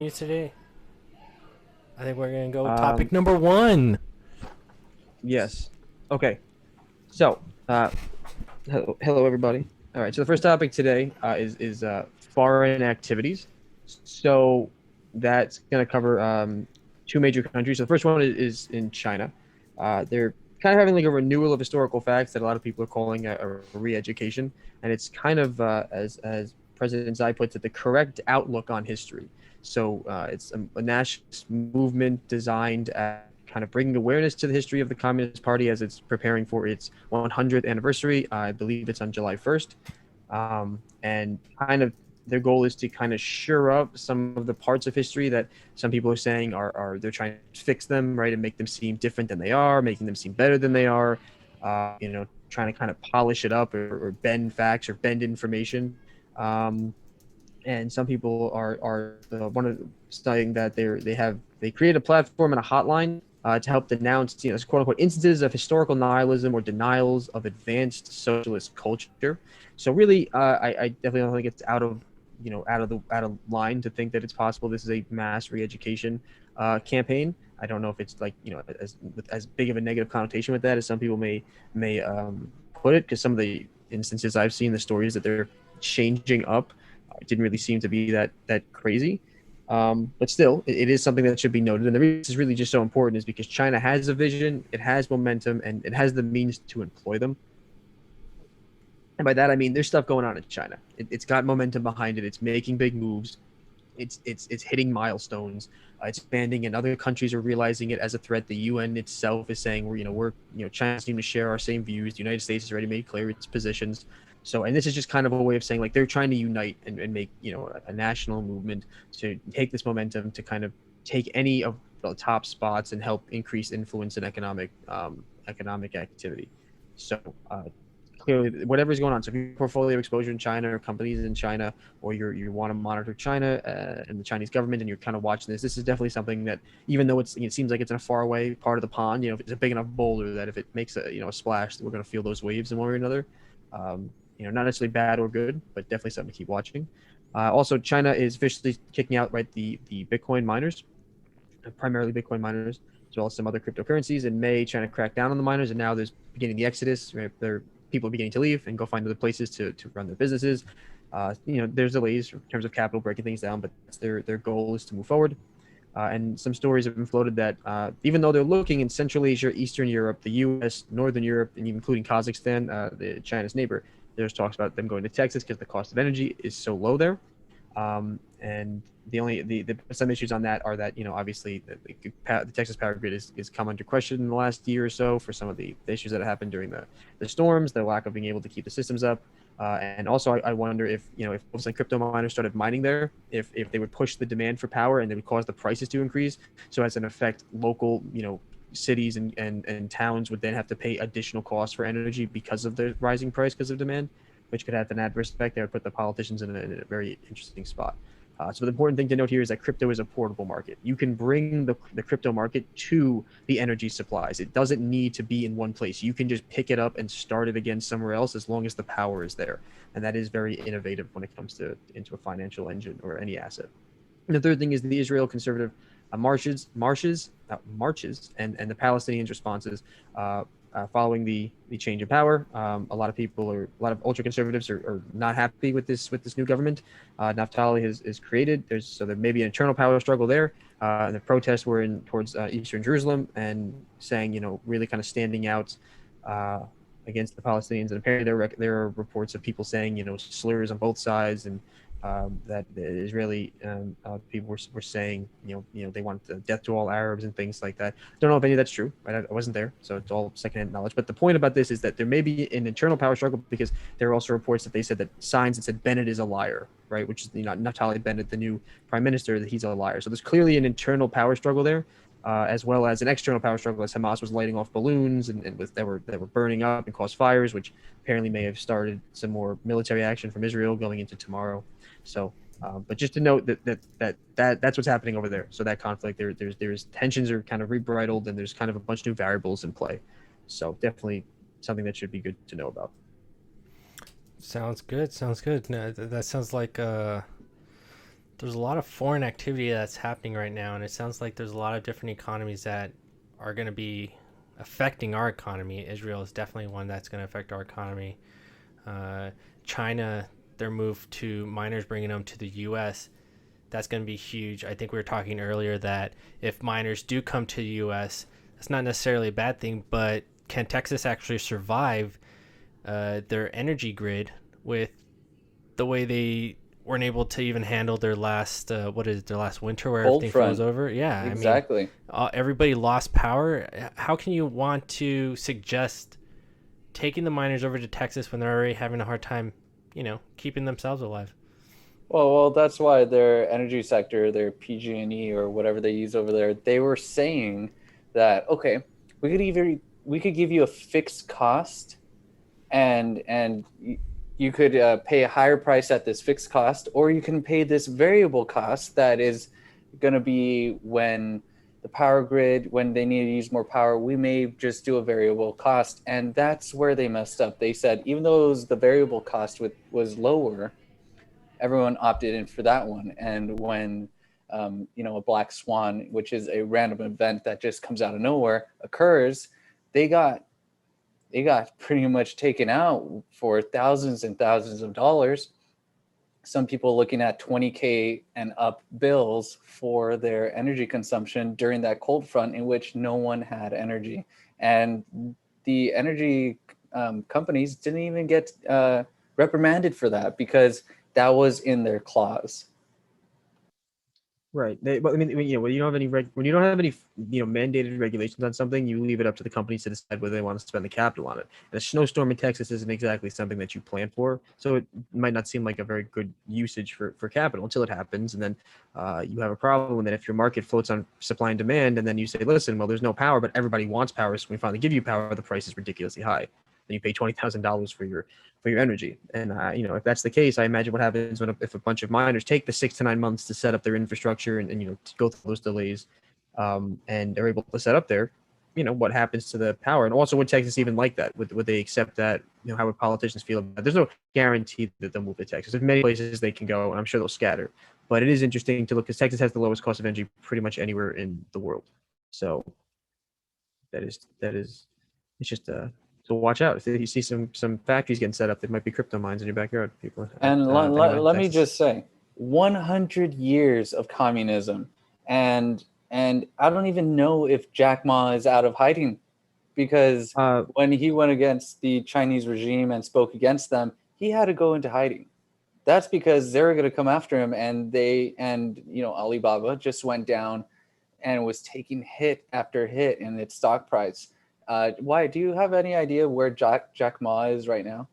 You today? I think we're gonna go Um, topic number one. yes. Okay. So, hello everybody. All right. So the first topic today is foreign activities. So that's going to cover two major countries. So the first one is in China. They're kind of having like a renewal of historical facts that a lot of people are calling a re-education, and it's kind of as President Xi puts it, the correct outlook on history. So it's a nationalist movement designed at kind of bringing awareness to the history of the Communist Party as it's preparing for its 100th anniversary. I believe it's on July 1st. And kind of their goal is to kind of shore up some of the parts of history that some people are saying are they're trying to fix them, right, and make them seem different than they are, making them seem better than they are. Trying to kind of polish it up or bend facts or bend information. Um, and some people are one of saying that they create a platform and a hotline to help denounce quote unquote instances of historical nihilism or denials of advanced socialist culture. So really, I definitely don't think it's out of line to think that it's possible this is a mass re-education campaign. I don't know if it's like as big of a negative connotation with that as some people may put it, because some of the instances I've seen, the stories that they're changing up it didn't really seem to be that crazy. But still, it is something that should be noted. And the reason this is really just so important is because China has a vision, it has momentum, and it has the means to employ them. And by that I mean there's stuff going on in China. It's got momentum behind it. It's making big moves. It's hitting milestones. It's expanding, and other countries are realizing it as a threat. The UN itself is saying we're China seem to share our same views. The United States has already made clear its positions. So, and this is just kind of a way of saying like they're trying to unite and make a national movement to take this momentum to kind of take any of the top spots and help increase influence and economic activity. So clearly whatever's going on. So if you portfolio exposure in China or companies in China, or you want to monitor China and the Chinese government, and you're kind of watching this is definitely something that, even though it seems like it's in a far away part of the pond, if it's a big enough boulder that if it makes a splash, we're going to feel those waves in one way or another. Not necessarily bad or good, but definitely something to keep watching. Also, China is officially kicking out the Bitcoin miners, primarily Bitcoin miners, as well as some other cryptocurrencies. In May, China cracked down on the miners, and now there's beginning the exodus. Right? People are beginning to leave and go find other places to run their businesses. There's delays in terms of capital breaking things down, but their goal is to move forward. And some stories have been floated that even though they're looking in Central Asia, Eastern Europe, the U.S., Northern Europe, and even including Kazakhstan, China's neighbor, there's talks about them going to Texas because the cost of energy is so low there. And some issues on that are that obviously the Texas power grid is come under question in the last year or so for some of the issues that happened during the storms, the lack of being able to keep the systems up, and also I wonder if like crypto miners started mining there, if they would push the demand for power and they would cause the prices to increase, so as an effect local cities and towns would then have to pay additional costs for energy because of the rising price because of demand, which could have an adverse effect. That would put the politicians in a very interesting spot. So the important thing to note here is that crypto is a portable market. You can bring the crypto market to the energy supplies. It doesn't need to be in one place. You can just pick it up and start it again somewhere else as long as the power is there. And that is very innovative when it comes to into a financial engine or any asset. And the third thing is the Israel conservative marches, and the Palestinians' responses following the change of power. A lot of ultra conservatives are not happy with this new government. Naftali has created. There may be an internal power struggle there. And the protests were towards eastern Jerusalem and saying, really kind of standing out against the Palestinians. And apparently there are reports of people saying, slurs on both sides, and that the Israeli people were saying, they want death to all Arabs and things like that. Don't know if any of that's true. Right? I wasn't there, so it's all secondhand knowledge. But the point about this is that there may be an internal power struggle, because there are also reports that they said that signs that said Bennett is a liar, right? Which is Naftali Bennett, the new prime minister, that he's a liar. So there's clearly an internal power struggle there. As well as an external power struggle, as Hamas was lighting off balloons and that were burning up and caused fires, which apparently may have started some more military action from Israel going into tomorrow. So, but just to note that's what's happening over there. So that conflict, there's tensions are kind of rebridled, and there's kind of a bunch of new variables in play. So definitely something that should be good to know about. Sounds good. Sounds good. No, that sounds like There's a lot of foreign activity that's happening right now, and it sounds like there's a lot of different economies that are going to be affecting our economy. Israel is definitely one that's going to affect our economy. Uh, China, their move to miners bringing them to the U.S., that's going to be huge. I think we were talking earlier that if miners do come to the U.S., that's not necessarily a bad thing, but can Texas actually survive their energy grid with the way they weren't able to even handle their last their last winter where Cold everything froze front. over? Yeah, I mean, Exactly. everybody lost power. How can you want to suggest taking the miners over to Texas when they're already having a hard time, keeping themselves alive? Well, that's why their energy sector, their PG&E or whatever they use over there, they were saying that okay, we could give you a fixed cost, and you could pay a higher price at this fixed cost, or you can pay this variable cost that is going to be when the power grid, when they need to use more power, we may just do a variable cost, and that's where they messed up. They said even though the variable cost was lower, everyone opted in for that one. And when a black swan, which is a random event that just comes out of nowhere, occurs, they got pretty much taken out for thousands and thousands of dollars. Some people looking at 20K and up bills for their energy consumption during that cold front in which no one had energy. And the energy companies didn't even get reprimanded for that because that was in their clause. Right. But I mean, when you don't have when you don't have any, mandated regulations on something, you leave it up to the companies to decide whether they want to spend the capital on it. And a snowstorm in Texas isn't exactly something that you plan for, so it might not seem like a very good usage for capital until it happens, and then you have a problem. And then if your market floats on supply and demand, and then you say, listen, well, there's no power, but everybody wants power, so we finally give you power, the price is ridiculously high. Then you pay $20,000 for your energy. And if that's the case, I imagine what happens if a bunch of miners take the 6 to 9 months to set up their infrastructure and to go through those delays, and they're able to set up there, what happens to the power? And also, would Texas even like that? Would they accept that? How would politicians feel about that? There's no guarantee that they'll move to Texas. There's many places they can go, and I'm sure they'll scatter. But it is interesting to look because Texas has the lowest cost of energy pretty much anywhere in the world. So that is it's just so watch out if you see some factories getting set up that might be crypto mines in your backyard. People And let me Texas. just say, 100 years of communism, and I don't even know if Jack Ma is out of hiding, because when he went against the Chinese regime and spoke against them, he had to go into hiding. That's because they were going to come after him, and Alibaba just went down and was taking hit after hit in its stock price. Why? Do you have any idea where Jack Ma is right now?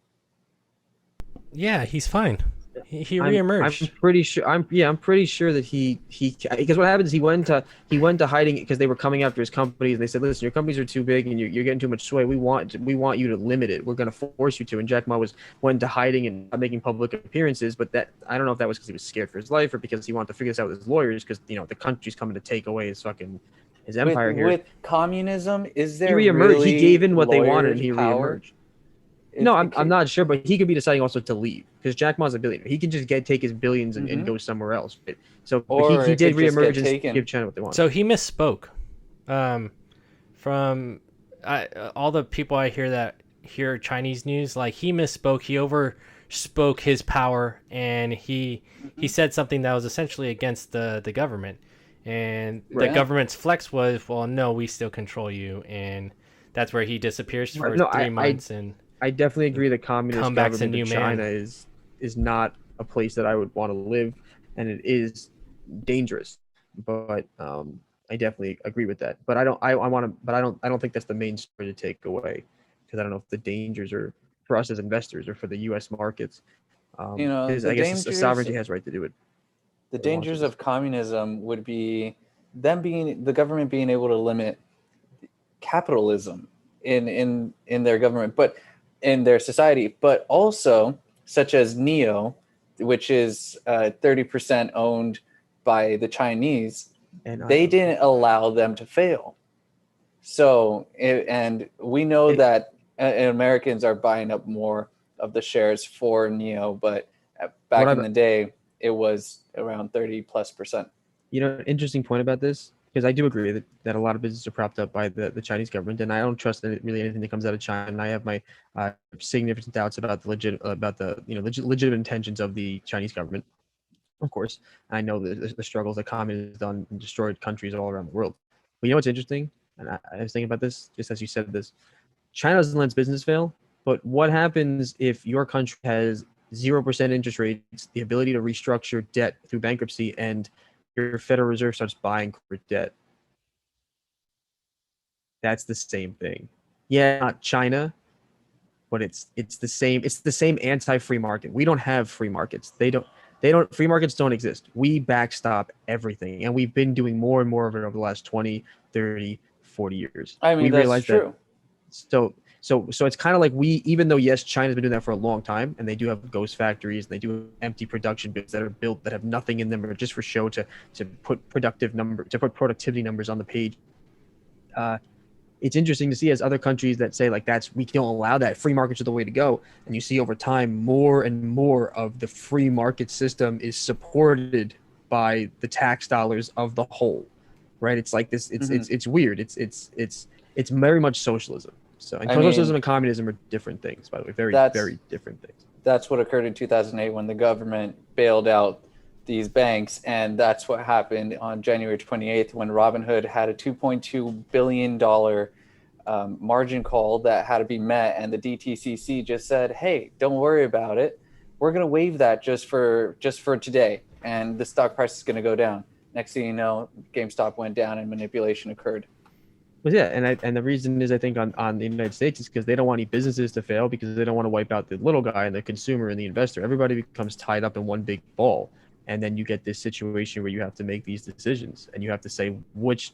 Yeah, he's fine. He I'm reemerged. pretty sure. I'm pretty sure that he because what happens is he went to hiding because they were coming after his companies, and they said, listen, your companies are too big and you're getting too much sway. We want you to limit it. We're going to force you to. And Jack Ma went into hiding and not making public appearances. But that, I don't know if that was because he was scared for his life or because he wanted to figure this out with his lawyers, because the country's coming to take away his empire here. With communism, is He there reemerged. really He gave in what they wanted, and lawyers' he power? reemerged. No, I'm not sure, but he could be deciding also to leave because Jack Ma's a billionaire. He can just take his billions and go somewhere else. So Or he it did could just get reemerge and taken. give China what they want. So he misspoke. From all the people I hear that hear Chinese news, like he misspoke. He overspoke his power, and he said something that was essentially against the government. And the Right. government's flex was, well, no, we still control you, and that's where he disappears for No, 3 months and I definitely agree that communist come back as a government new of man. China is not a place that I would want to live, and it is dangerous. But I definitely agree with that. But I don't think that's the main story to take away, because I don't know if the dangers are for us as investors or for the U.S. markets. Because The I guess a dangers sovereignty has right to do it. the dangers of communism would be the government being able to limit capitalism in their government, but in their society, but also such as Neo, which is 30% owned by the Chinese. And They didn't allow them to fail. So, and we know that Americans are buying up more of the shares for Neo, but back in the day, it was around 30+%. An interesting point about this, because I do agree that a lot of businesses are propped up by the Chinese government, and I don't trust really anything that comes out of China. And I have my significant doubts about the legitimate intentions of the Chinese government. Of course, I know the struggles that communism has done and destroyed countries all around the world. But what's interesting, and I was thinking about this just as you said this. China doesn't let its business fail, but what happens if your country has 0% interest rates, the ability to restructure debt through bankruptcy, and your Federal Reserve starts buying corporate debt? That's the same thing. Yeah, not China, but it's the same. It's the same anti-free market. We don't have free markets. They don't. Free markets don't exist. We backstop everything, and we've been doing more and more of it over the last 20, 30, 40 years. I mean, We that's realize true. that. So it's kind of like even though, yes, China's been doing that for a long time, and they do have ghost factories, and they do have empty production bits that are built that have nothing in them, or just for show to put productivity numbers on the page. It's interesting to see as other countries that say like we don't allow that, free markets are the way to go, and you see over time more and more of the free market system is supported by the tax dollars of the whole, right? It's like this. It's weird. It's very much socialism. So, and socialism and communism are different things, by the way. Very different things. That's what occurred in 2008 when the government bailed out these banks, and that's what happened on January 28th when Robinhood had a $2.2 billion margin call that had to be met, and the DTCC just said, "Hey, don't worry about it. We're going to waive that just for today, and the stock price is going to go down." Next thing you know, GameStop went down and manipulation occurred. Well, yeah, and the reason is, I think, on the United States is because they don't want any businesses to fail, because they don't want to wipe out the little guy and the consumer and the investor. Everybody becomes tied up in one big ball, and then you get this situation where you have to make these decisions, and you have to say which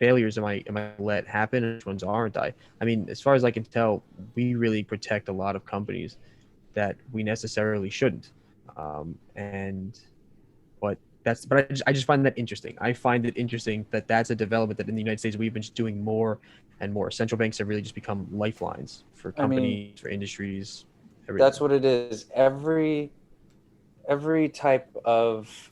failures am I let happen, and which ones aren't I? I mean, as far as I can tell, we really protect a lot of companies that we necessarily shouldn't, but I just find that interesting. I find it interesting that that's a development that in the United States we've been doing more and more. Central banks have really just become lifelines for companies, for industries. Everything. That's what it is. Every type of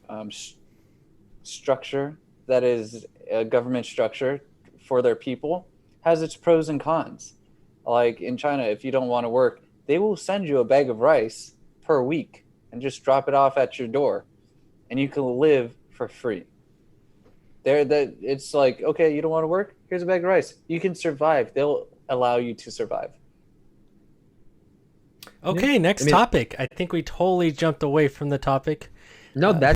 structure that is a government structure for their people has its pros and cons. Like in China, if you don't want to work, they will send you a bag of rice per week and just drop it off at your door, and you can live for free. It's like, okay, you don't want to work? Here's a bag of rice. You can survive. They'll allow you to survive. Okay, next topic. I think we totally jumped away from the topic. No,